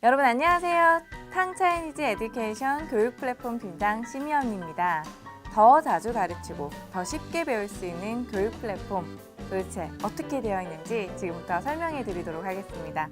여러분 안녕하세요. 탕차이니즈 에듀케이션 교육 플랫폼 팀장 심희연입니다. 더 자주 가르치고 더 쉽게 배울 수 있는 교육 플랫폼 도대체 어떻게 되어 있는지 지금부터 설명해 드리도록 하겠습니다.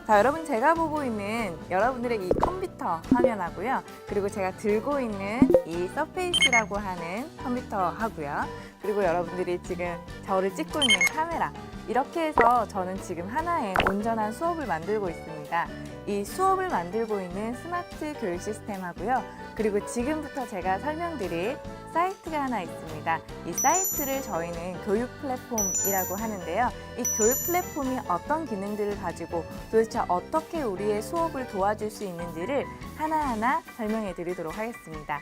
자, 여러분 제가 보고 있는 여러분들의 이 컴퓨터 화면하고요. 그리고 제가 들고 있는 이 서페이스라고 하는 컴퓨터 하고요. 그리고 여러분들이 지금 저를 찍고 있는 카메라, 이렇게 해서 저는 지금 하나의 온전한 수업을 만들고 있습니다. 이 수업을 만들고 있는 스마트 교육 시스템 하고요. 그리고 지금부터 제가 설명드릴 사이트가 하나 있습니다. 이 사이트를 저희는 교육 플랫폼이라고 하는데요. 이 교육 플랫폼이 어떤 기능들을 가지고 도대체 어떻게 우리의 수업을 도와줄 수 있는지를 하나하나 설명해 드리도록 하겠습니다.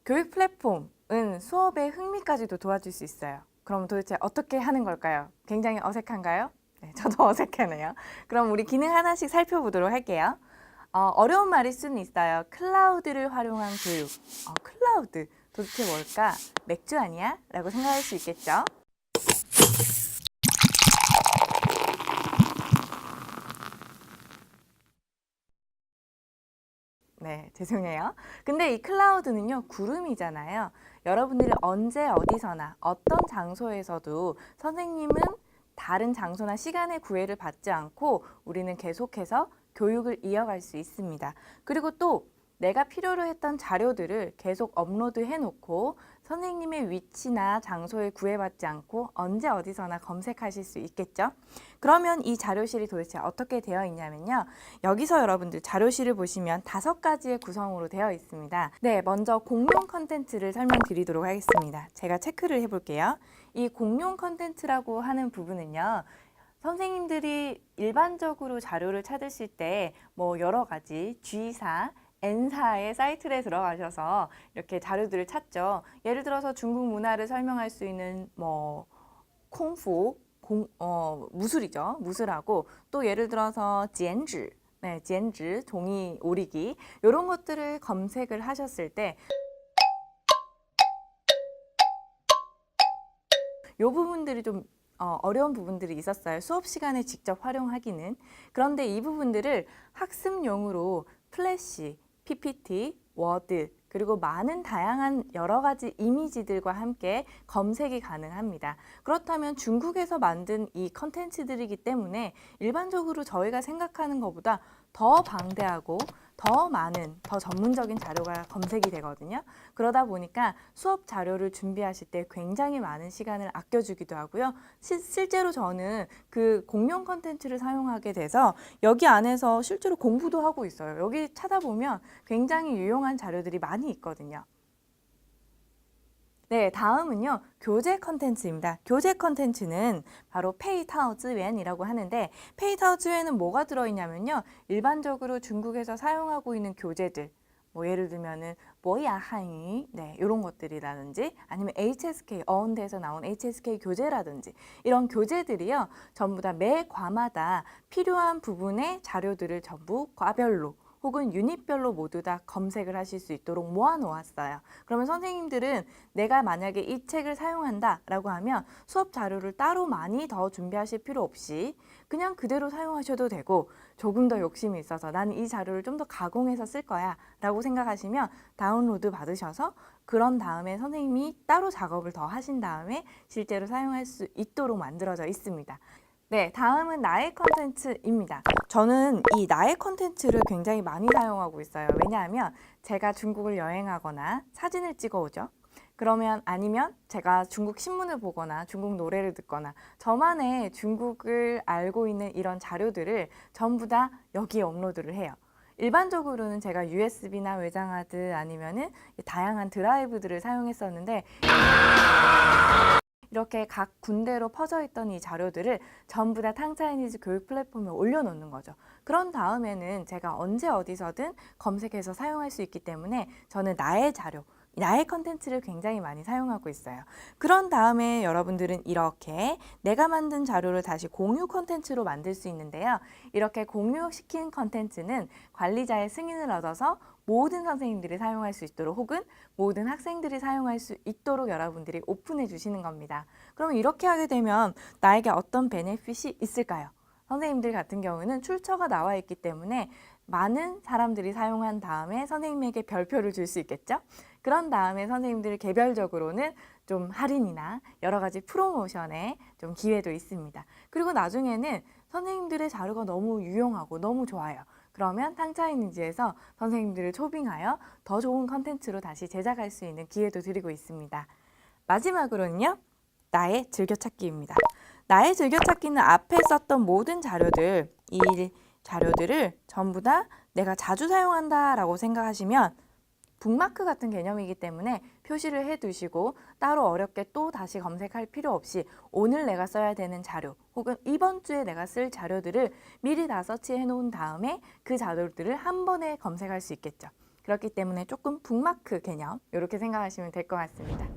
교육 플랫폼은 수업의 흥미까지도 도와줄 수 있어요. 그럼 도대체 어떻게 하는 걸까요? 굉장히 어색한가요? 네, 저도 어색하네요. 그럼 우리 기능 하나씩 살펴보도록 할게요. 어려운 말일 수는 있어요. 클라우드를 활용한 교육. 클라우드, 도대체 뭘까? 맥주 아니야? 라고 생각할 수 있겠죠? 네, 죄송해요. 근데 이 클라우드는요, 구름이잖아요. 여러분들이 언제 어디서나 어떤 장소에서도 선생님은 다른 장소나 시간의 구애를 받지 않고 우리는 계속해서 교육을 이어갈 수 있습니다. 그리고 또 내가 필요로 했던 자료들을 계속 업로드 해놓고 선생님의 위치나 장소에 구애받지 않고 언제 어디서나 검색하실 수 있겠죠? 그러면 이 자료실이 도대체 어떻게 되어 있냐면요. 여기서 여러분들 자료실을 보시면 5가지의 구성으로 되어 있습니다. 네, 먼저 공용 컨텐츠를 설명드리도록 하겠습니다. 제가 체크를 해볼게요. 이 공용 컨텐츠라고 하는 부분은요. 선생님들이 일반적으로 자료를 찾으실 때 여러 가지 G사, N사의 사이트에 들어가셔서 이렇게 자료들을 찾죠. 예를 들어서 중국 문화를 설명할 수 있는 콩푸, 무술이죠. 무술하고 또 예를 들어서 지엔즈, 네, 지엔즈, 종이 오리기 이런 것들을 검색을 하셨을 때 이 부분들이 좀 어려운 부분들이 있었어요. 수업 시간에 직접 활용하기는. 그런데 이 부분들을 학습용으로 플래시, PPT, 워드, 그리고 많은 다양한 여러 가지 이미지들과 함께 검색이 가능합니다. 그렇다면 중국에서 만든 이 컨텐츠들이기 때문에 일반적으로 저희가 생각하는 것보다 더 방대하고 더 많은, 더 전문적인 자료가 검색이 되거든요. 그러다 보니까 수업 자료를 준비하실 때 굉장히 많은 시간을 아껴주기도 하고요. 실제로 저는 그 공용 컨텐츠를 사용하게 돼서 여기 안에서 실제로 공부도 하고 있어요. 여기 찾아보면 굉장히 유용한 자료들이 많이 있거든요. 네, 다음은요. 교재 컨텐츠입니다. 교재 컨텐츠는 바로 페이타오즈웬이라고 하는데 페이타오즈웬은 뭐가 들어있냐면요. 일반적으로 중국에서 사용하고 있는 교재들 예를 들면은 뭐야 한유 네, 이런 것들이라든지 아니면 HSK 어원대에서 나온 HSK 교재라든지 이런 교재들이요. 전부 다 매 과마다 필요한 부분의 자료들을 전부 과별로 혹은 유닛별로 모두 다 검색을 하실 수 있도록 모아놓았어요. 그러면 선생님들은 내가 만약에 이 책을 사용한다 라고 하면 수업 자료를 따로 많이 더 준비하실 필요 없이 그냥 그대로 사용하셔도 되고 조금 더 욕심이 있어서 나는 이 자료를 좀 더 가공해서 쓸 거야 라고 생각하시면 다운로드 받으셔서 그런 다음에 선생님이 따로 작업을 더 하신 다음에 실제로 사용할 수 있도록 만들어져 있습니다. 네, 다음은 나의 컨텐츠입니다. 저는 이 나의 컨텐츠를 굉장히 많이 사용하고 있어요. 왜냐하면 제가 중국을 여행하거나 사진을 찍어오죠. 그러면 아니면 제가 중국 신문을 보거나 중국 노래를 듣거나 저만의 중국을 알고 있는 이런 자료들을 전부 다 여기에 업로드를 해요. 일반적으로는 제가 USB나 외장하드 아니면은 다양한 드라이브들을 사용했었는데 이렇게 각 군데로 퍼져 있던 이 자료들을 전부 다 탕차이니즈 교육 플랫폼에 올려놓는 거죠. 그런 다음에는 제가 언제 어디서든 검색해서 사용할 수 있기 때문에 저는 나의 자료, 나의 컨텐츠를 굉장히 많이 사용하고 있어요. 그런 다음에 여러분들은 이렇게 내가 만든 자료를 다시 공유 컨텐츠로 만들 수 있는데요. 이렇게 공유시킨 컨텐츠는 관리자의 승인을 얻어서 모든 선생님들이 사용할 수 있도록 혹은 모든 학생들이 사용할 수 있도록 여러분들이 오픈해 주시는 겁니다. 그럼 이렇게 하게 되면 나에게 어떤 베네핏이 있을까요? 선생님들 같은 경우는 출처가 나와 있기 때문에 많은 사람들이 사용한 다음에 선생님에게 별표를 줄 수 있겠죠? 그런 다음에 선생님들 개별적으로는 좀 할인이나 여러 가지 프로모션에 좀 기회도 있습니다. 그리고 나중에는 선생님들의 자료가 너무 유용하고 너무 좋아요. 그러면 탕차이니즈에서 선생님들을 초빙하여 더 좋은 컨텐츠로 다시 제작할 수 있는 기회도 드리고 있습니다. 마지막으로는요. 나의 즐겨찾기입니다. 나의 즐겨찾기는 앞에 썼던 모든 자료들, 이 자료들을 전부 다 내가 자주 사용한다 라고 생각하시면 북마크 같은 개념이기 때문에 표시를 해두시고 따로 어렵게 또 다시 검색할 필요 없이 오늘 내가 써야 되는 자료 혹은 이번 주에 내가 쓸 자료들을 미리 다 서치해 놓은 다음에 그 자료들을 한 번에 검색할 수 있겠죠. 그렇기 때문에 조금 북마크 개념 이렇게 생각하시면 될 것 같습니다.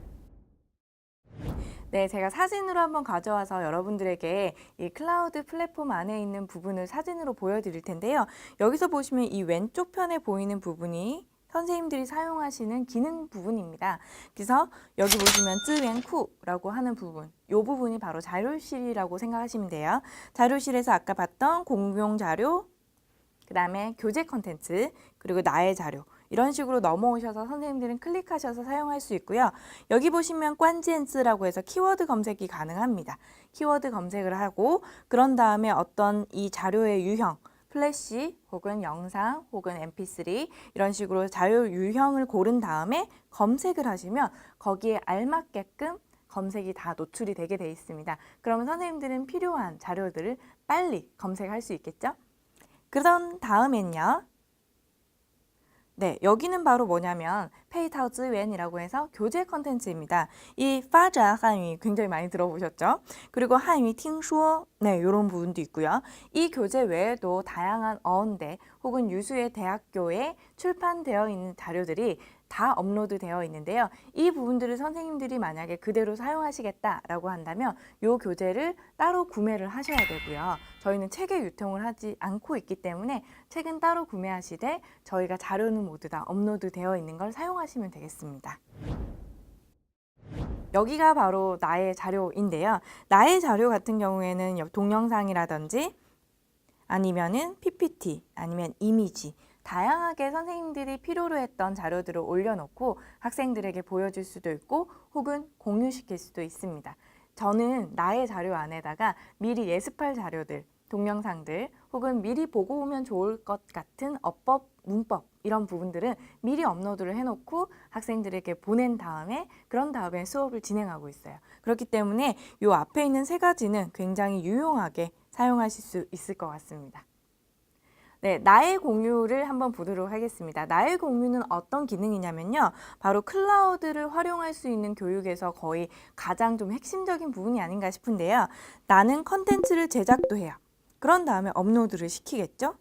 네, 제가 사진으로 한번 가져와서 여러분들에게 이 클라우드 플랫폼 안에 있는 부분을 사진으로 보여드릴 텐데요. 여기서 보시면 이 왼쪽 편에 보이는 부분이 선생님들이 사용하시는 기능 부분입니다. 그래서 여기 보시면 쯔웬쿠라고 하는 부분, 이 부분이 바로 자료실이라고 생각하시면 돼요. 자료실에서 아까 봤던 공용 자료, 그 다음에 교재 컨텐츠, 그리고 나의 자료 이런 식으로 넘어오셔서 선생님들은 클릭하셔서 사용할 수 있고요. 여기 보시면 관지엔스라고 해서 키워드 검색이 가능합니다. 키워드 검색을 하고 그런 다음에 어떤 이 자료의 유형, 플래시 혹은 영상 혹은 mp3 이런 식으로 자료 유형을 고른 다음에 검색을 하시면 거기에 알맞게끔 검색이 다 노출이 되게 돼 있습니다. 그러면 선생님들은 필요한 자료들을 빨리 검색할 수 있겠죠? 그런 다음엔요. 네, 여기는 바로 뭐냐면 페이타오 즈웬이라고 해서 교재 컨텐츠입니다. 이 파자 한유 굉장히 많이 들어보셨죠? 그리고 한유 팅쇼 네, 이런 부분도 있고요. 이 교재 외에도 다양한 어원대 혹은 유수의 대학교에 출판되어 있는 자료들이 다 업로드되어 있는데요. 이 부분들을 선생님들이 만약에 그대로 사용하시겠다라고 한다면 이 교재를 따로 구매를 하셔야 되고요. 저희는 책의 유통을 하지 않고 있기 때문에 책은 따로 구매하시되 저희가 자료는 모두 다 업로드되어 있는 걸 사용하시면 되겠습니다. 여기가 바로 나의 자료인데요. 나의 자료 같은 경우에는 동영상이라든지 아니면은 PPT 아니면 이미지 다양하게 선생님들이 필요로 했던 자료들을 올려놓고 학생들에게 보여줄 수도 있고 혹은 공유시킬 수도 있습니다. 저는 나의 자료 안에다가 미리 예습할 자료들, 동영상들 혹은 미리 보고 오면 좋을 것 같은 어법, 문법 이런 부분들은 미리 업로드를 해놓고 학생들에게 보낸 다음에 그런 다음에 수업을 진행하고 있어요. 그렇기 때문에 이 앞에 있는 세 가지는 굉장히 유용하게 사용하실 수 있을 것 같습니다. 네, 나의 공유를 한번 보도록 하겠습니다. 나의 공유는 어떤 기능이냐면요. 바로 클라우드를 활용할 수 있는 교육에서 거의 가장 좀 핵심적인 부분이 아닌가 싶은데요. 나는 컨텐츠를 제작도 해요. 그런 다음에 업로드를 시키겠죠?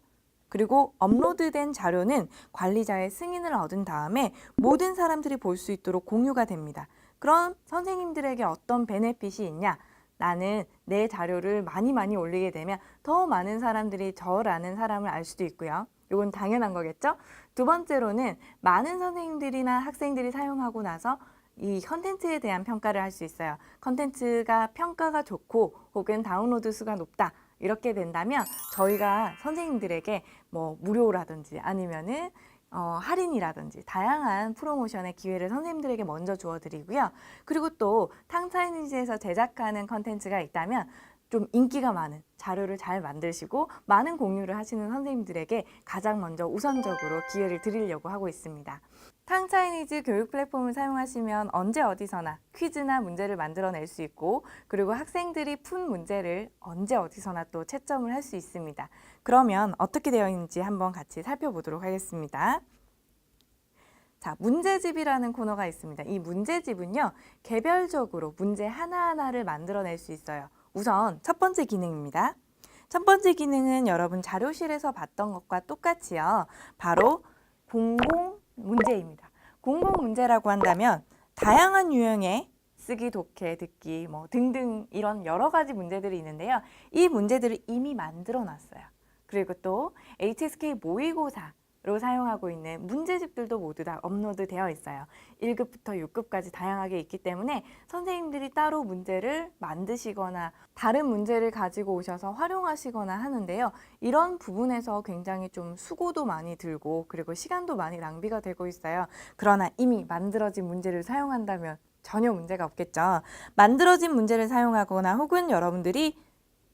그리고 업로드된 자료는 관리자의 승인을 얻은 다음에 모든 사람들이 볼 수 있도록 공유가 됩니다. 그럼 선생님들에게 어떤 베네핏이 있냐? 나는 내 자료를 많이 올리게 되면 더 많은 사람들이 저라는 사람을 알 수도 있고요. 이건 당연한 거겠죠? 두 번째로는 많은 선생님들이나 학생들이 사용하고 나서 이 컨텐츠에 대한 평가를 할 수 있어요. 컨텐츠가 평가가 좋고 혹은 다운로드 수가 높다. 이렇게 된다면 저희가 선생님들에게 뭐 무료라든지 아니면은 할인이라든지 다양한 프로모션의 기회를 선생님들에게 먼저 주어드리고요. 그리고 또 탕차이니즈에서 제작하는 컨텐츠가 있다면 좀 인기가 많은 자료를 잘 만드시고 많은 공유를 하시는 선생님들에게 가장 먼저 우선적으로 기회를 드리려고 하고 있습니다. 탕차이니즈 교육 플랫폼을 사용하시면 언제 어디서나 퀴즈나 문제를 만들어낼 수 있고 그리고 학생들이 푼 문제를 언제 어디서나 또 채점을 할 수 있습니다. 그러면 어떻게 되어 있는지 한번 같이 살펴보도록 하겠습니다. 자, 문제집이라는 코너가 있습니다. 이 문제집은요, 개별적으로 문제 하나하나를 만들어낼 수 있어요. 우선 첫 번째 기능입니다. 첫 번째 기능은 여러분 자료실에서 봤던 것과 똑같이요. 바로 공공 문제입니다. 공복 문제라고 한다면 다양한 유형의 쓰기, 독해, 듣기 등등 이런 여러 가지 문제들이 있는데요. 이 문제들을 이미 만들어 놨어요. 그리고 또 HSK 모의고사로 사용하고 있는 문제집들도 모두 다 업로드 되어 있어요. 1급부터 6급까지 다양하게 있기 때문에 선생님들이 따로 문제를 만드시거나 다른 문제를 가지고 오셔서 활용하시거나 하는데요. 이런 부분에서 굉장히 좀 수고도 많이 들고 그리고 시간도 많이 낭비가 되고 있어요. 그러나 이미 만들어진 문제를 사용한다면 전혀 문제가 없겠죠. 만들어진 문제를 사용하거나 혹은 여러분들이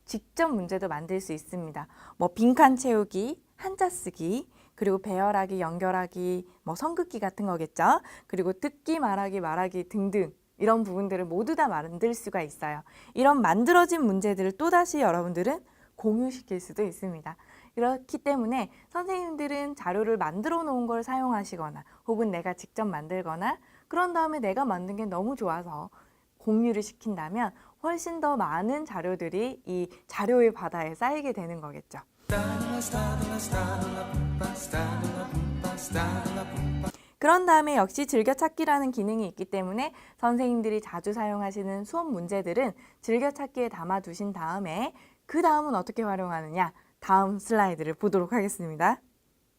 직접 문제도 만들 수 있습니다. 빈칸 채우기, 한자 쓰기, 그리고 배열하기, 연결하기, 선긋기 같은 거겠죠. 그리고 듣기, 말하기 등등 이런 부분들을 모두 다 만들 수가 있어요. 이런 만들어진 문제들을 또다시 여러분들은 공유시킬 수도 있습니다. 그렇기 때문에 선생님들은 자료를 만들어 놓은 걸 사용하시거나 혹은 내가 직접 만들거나 그런 다음에 내가 만든 게 너무 좋아서 공유를 시킨다면 훨씬 더 많은 자료들이 이 자료의 바다에 쌓이게 되는 거겠죠. 그런 다음에 역시 즐겨찾기라는 기능이 있기 때문에 선생님들이 자주 사용하시는 수업 문제들은 즐겨찾기에 담아두신 다음에 그 다음은 어떻게 활용하느냐? 다음 슬라이드를 보도록 하겠습니다.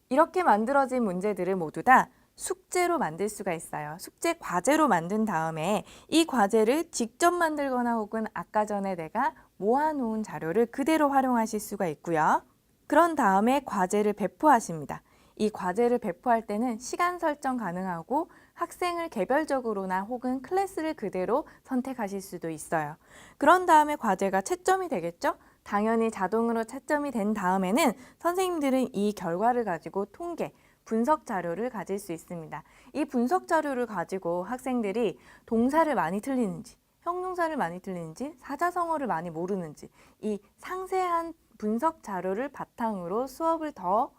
이렇게 만들어진 문제들을 모두 다 숙제로 만들 수가 있어요. 숙제 과제로 만든 다음에 이 과제를 직접 만들거나 혹은 아까 전에 내가 모아놓은 자료를 그대로 활용하실 수가 있고요. 그런 다음에 과제를 배포하십니다. 이 과제를 배포할 때는 시간 설정 가능하고 학생을 개별적으로나 혹은 클래스를 그대로 선택하실 수도 있어요. 그런 다음에 과제가 채점이 되겠죠? 당연히 자동으로 채점이 된 다음에는 선생님들은 이 결과를 가지고 통계, 분석 자료를 가질 수 있습니다. 이 분석 자료를 가지고 학생들이 동사를 많이 틀리는지, 형용사를 많이 틀리는지, 사자성어를 많이 모르는지 이 상세한 분석 자료를 바탕으로 수업을 더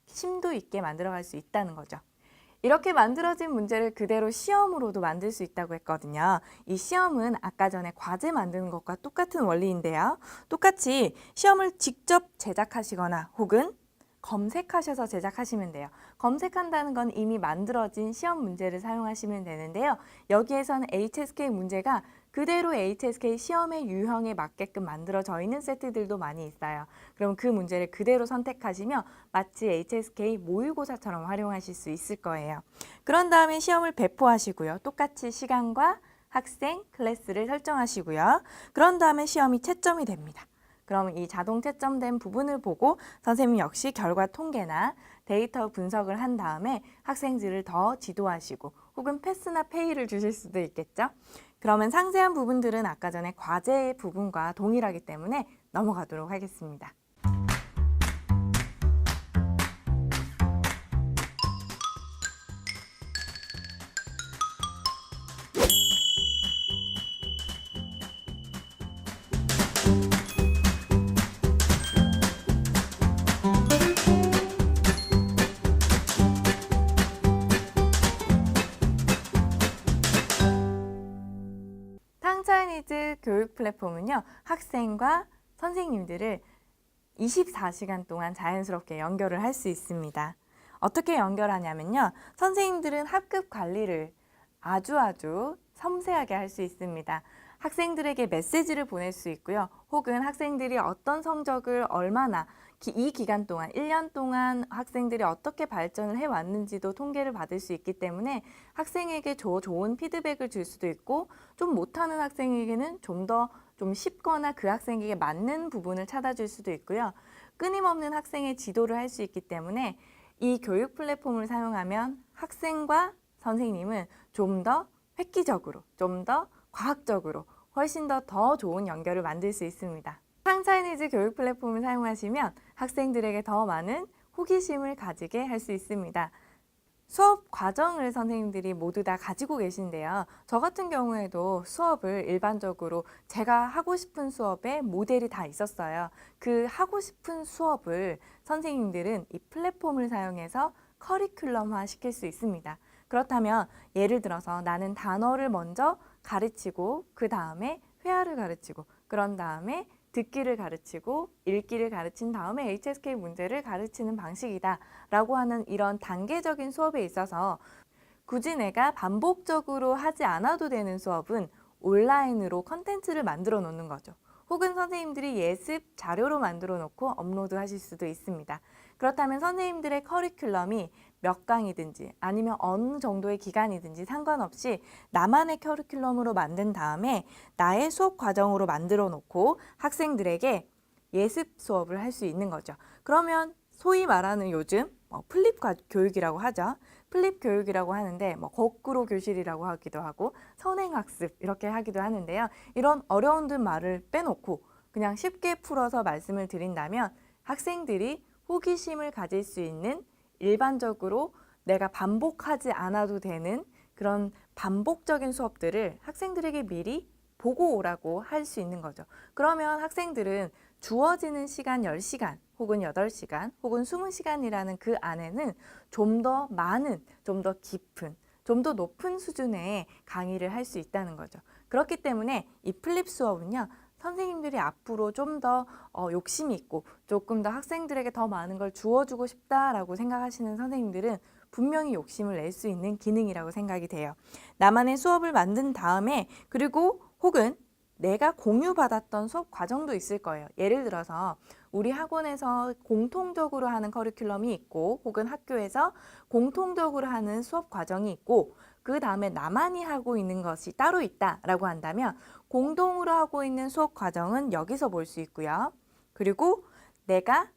심도 있게 만들어갈 수 있다는 거죠. 이렇게 만들어진 문제를 그대로 시험으로도 만들 수 있다고 했거든요. 이 시험은 아까 전에 과제 만드는 것과 똑같은 원리인데요. 똑같이 시험을 직접 제작하시거나 혹은 검색하셔서 제작하시면 돼요. 검색한다는 건 이미 만들어진 시험 문제를 사용하시면 되는데요. 여기에서는 HSK 문제가 그대로 HSK 시험의 유형에 맞게끔 만들어져 있는 세트들도 많이 있어요. 그럼 그 문제를 그대로 선택하시면 마치 HSK 모의고사처럼 활용하실 수 있을 거예요. 그런 다음에 시험을 배포하시고요. 똑같이 시간과 학생, 클래스를 설정하시고요. 그런 다음에 시험이 채점이 됩니다. 그럼 이 자동 채점된 부분을 보고 선생님 역시 결과 통계나 데이터 분석을 한 다음에 학생들을 더 지도하시고 혹은 패스나 페이를 주실 수도 있겠죠. 그러면 상세한 부분들은 아까 전에 과제 부분과 동일하기 때문에 넘어가도록 하겠습니다. 탕차이니즈 교육 플랫폼은요, 학생과 선생님들을 24시간 동안 자연스럽게 연결을 할 수 있습니다. 어떻게 연결하냐면요, 선생님들은 학급 관리를 아주 섬세하게 할 수 있습니다. 학생들에게 메시지를 보낼 수 있고요. 혹은 학생들이 어떤 성적을 얼마나 이 기간 동안, 1년 동안 학생들이 어떻게 발전을 해왔는지도 통계를 받을 수 있기 때문에 학생에게 좋은 피드백을 줄 수도 있고 좀 못하는 학생에게는 좀 쉽거나 그 학생에게 맞는 부분을 찾아줄 수도 있고요. 끊임없는 학생의 지도를 할 수 있기 때문에 이 교육 플랫폼을 사용하면 학생과 선생님은 좀 더 획기적으로, 좀 더 과학적으로 훨씬 더 좋은 연결을 만들 수 있습니다. 탕차이니즈 교육 플랫폼을 사용하시면 학생들에게 더 많은 호기심을 가지게 할 수 있습니다. 수업 과정을 선생님들이 모두 다 가지고 계신데요. 저 같은 경우에도 수업을 일반적으로 제가 하고 싶은 수업에 모델이 다 있었어요. 그 하고 싶은 수업을 선생님들은 이 플랫폼을 사용해서 커리큘럼화 시킬 수 있습니다. 그렇다면 예를 들어서 나는 단어를 먼저 가르치고 그 다음에 회화를 가르치고 그런 다음에 듣기를 가르치고 읽기를 가르친 다음에 HSK 문제를 가르치는 방식이다 라고 하는 이런 단계적인 수업에 있어서 굳이 내가 반복적으로 하지 않아도 되는 수업은 온라인으로 컨텐츠를 만들어 놓는 거죠. 혹은 선생님들이 예습 자료로 만들어 놓고 업로드 하실 수도 있습니다. 그렇다면 선생님들의 커리큘럼이 몇 강이든지 아니면 어느 정도의 기간이든지 상관없이 나만의 커리큘럼으로 만든 다음에 나의 수업 과정으로 만들어 놓고 학생들에게 예습 수업을 할 수 있는 거죠. 그러면 소위 말하는 요즘 플립 교육이라고 하죠. 플립 교육이라고 하는데 거꾸로 교실이라고 하기도 하고 선행학습 이렇게 하기도 하는데요. 이런 어려운 말을 빼놓고 그냥 쉽게 풀어서 말씀을 드린다면 학생들이 호기심을 가질 수 있는 일반적으로 내가 반복하지 않아도 되는 그런 반복적인 수업들을 학생들에게 미리 보고 오라고 할 수 있는 거죠. 그러면 학생들은 주어지는 시간 10시간 혹은 8시간 혹은 20시간이라는 그 안에는 좀 더 많은, 좀 더 깊은, 좀 더 높은 수준의 강의를 할 수 있다는 거죠. 그렇기 때문에 이 플립 수업은요. 선생님들이 앞으로 좀 더 욕심이 있고 조금 더 학생들에게 더 많은 걸 주어주고 싶다라고 생각하시는 선생님들은 분명히 욕심을 낼 수 있는 기능이라고 생각이 돼요. 나만의 수업을 만든 다음에 그리고 혹은 내가 공유받았던 수업 과정도 있을 거예요. 예를 들어서 우리 학원에서 공통적으로 하는 커리큘럼이 있고 혹은 학교에서 공통적으로 하는 수업 과정이 있고 그 다음에 나만이 하고 있는 것이 따로 있다라고 한다면 공동으로 하고 있는 수업 과정은 여기서 볼 수 있고요. 그리고 내가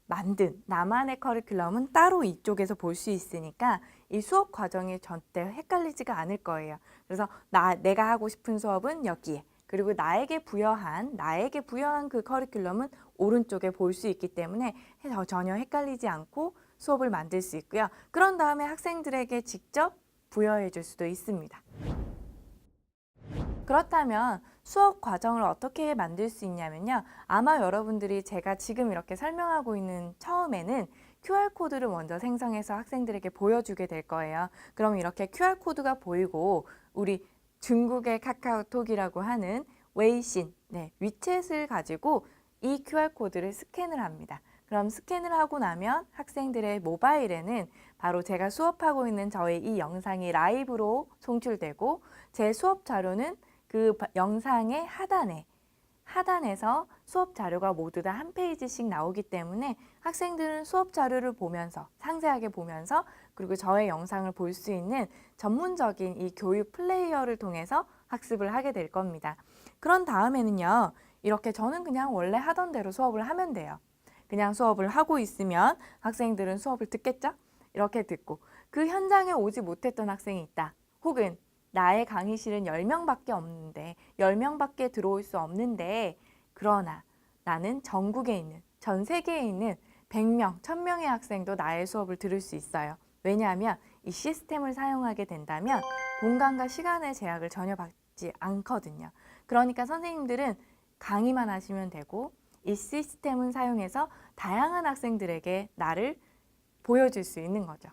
만든 나만의 커리큘럼은 따로 이쪽에서 볼 수 있으니까 이 수업 과정이 절대 헷갈리지가 않을 거예요. 그래서 내가 하고 싶은 수업은 여기에 그리고 나에게 부여한 그 커리큘럼은 오른쪽에 볼 수 있기 때문에 전혀 헷갈리지 않고 수업을 만들 수 있고요. 그런 다음에 학생들에게 직접 부여해 줄 수도 있습니다. 그렇다면 수업 과정을 어떻게 만들 수 있냐면요. 아마 여러분들이 제가 지금 이렇게 설명하고 있는 처음에는 QR코드를 먼저 생성해서 학생들에게 보여주게 될 거예요. 그럼 이렇게 QR코드가 보이고 우리 중국의 카카오톡이라고 하는 웨이신, 위챗을 가지고 이 QR코드를 스캔을 합니다. 그럼 스캔을 하고 나면 학생들의 모바일에는 바로 제가 수업하고 있는 저의 이 영상이 라이브로 송출되고 제 수업 자료는 그 영상의 하단에서 수업 자료가 모두 다 한 페이지씩 나오기 때문에 학생들은 수업 자료를 보면서 상세하게 보면서 그리고 저의 영상을 볼 수 있는 전문적인 이 교육 플레이어를 통해서 학습을 하게 될 겁니다. 그런 다음에는요. 이렇게 저는 그냥 원래 하던 대로 수업을 하면 돼요. 그냥 수업을 하고 있으면 학생들은 수업을 듣겠죠? 이렇게 듣고 그 현장에 오지 못했던 학생이 있다. 혹은 나의 강의실은 10명밖에 없는데 10명밖에 들어올 수 없는데 그러나 나는 전국에 있는 전 세계에 있는 100명, 1000명의 학생도 나의 수업을 들을 수 있어요. 왜냐하면 이 시스템을 사용하게 된다면 공간과 시간의 제약을 전혀 받지 않거든요. 그러니까 선생님들은 강의만 하시면 되고 이 시스템을 사용해서 다양한 학생들에게 나를 보여줄 수 있는 거죠.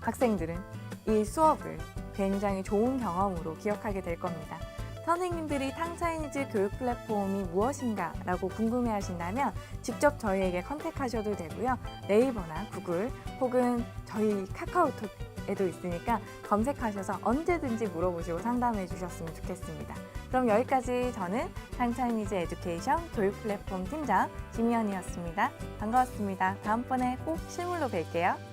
학생들은 이 수업을 굉장히 좋은 경험으로 기억하게 될 겁니다. 선생님들이 탕차이니즈 교육 플랫폼이 무엇인가 라고 궁금해 하신다면 직접 저희에게 컨택하셔도 되고요. 네이버나 구글 혹은 저희 카카오톡에도 있으니까 검색하셔서 언제든지 물어보시고 상담해 주셨으면 좋겠습니다. 그럼 여기까지 저는 탕차이니즈 에듀케이션 교육 플랫폼 팀장 김희연이었습니다. 반가웠습니다. 다음번에 꼭 실물로 뵐게요.